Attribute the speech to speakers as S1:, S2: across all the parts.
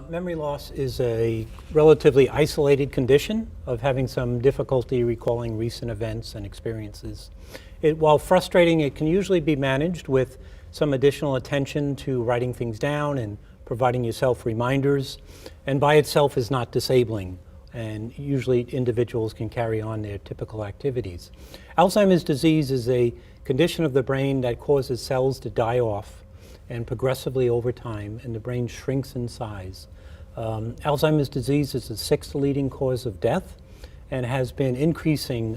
S1: Memory loss is a relatively isolated condition of having some difficulty recalling recent events and experiences. While frustrating, it can usually be managed with some additional attention to writing things down and providing yourself reminders, and by itself is not disabling, and usually individuals can carry on their typical activities. Alzheimer's disease is a condition of the brain that causes cells to die off and progressively over time, and the brain shrinks in size. Alzheimer's disease is the sixth leading cause of death and has been increasing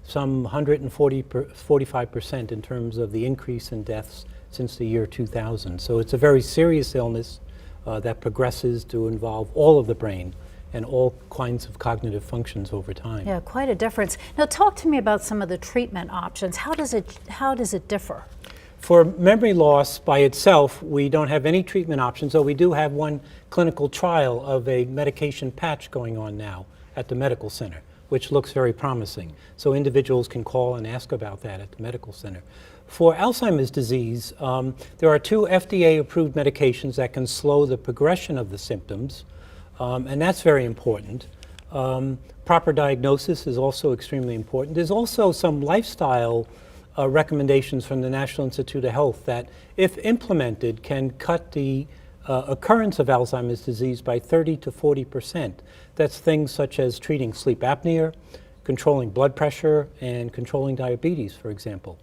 S1: some 145% in terms of the increase in deaths since the year 2000. So it's a very serious illness that progresses to involve all of the brain and all kinds of cognitive functions over time.
S2: Yeah, quite a difference. Now talk to me about some of the treatment options. How does it differ?
S1: For memory loss by itself, we don't have any treatment options, though we do have one clinical trial of a medication patch going on now at the medical center, which looks very promising. So individuals can call and ask about that at the medical center. For Alzheimer's disease, there are two FDA-approved medications that can slow the progression of the symptoms, and that's very important. Proper diagnosis is also extremely important. There's also some lifestyle recommendations from the National Institute of Health that, if implemented, can cut the occurrence of Alzheimer's disease by 30 to 40%. That's things such as treating sleep apnea, controlling blood pressure, and controlling diabetes, for example.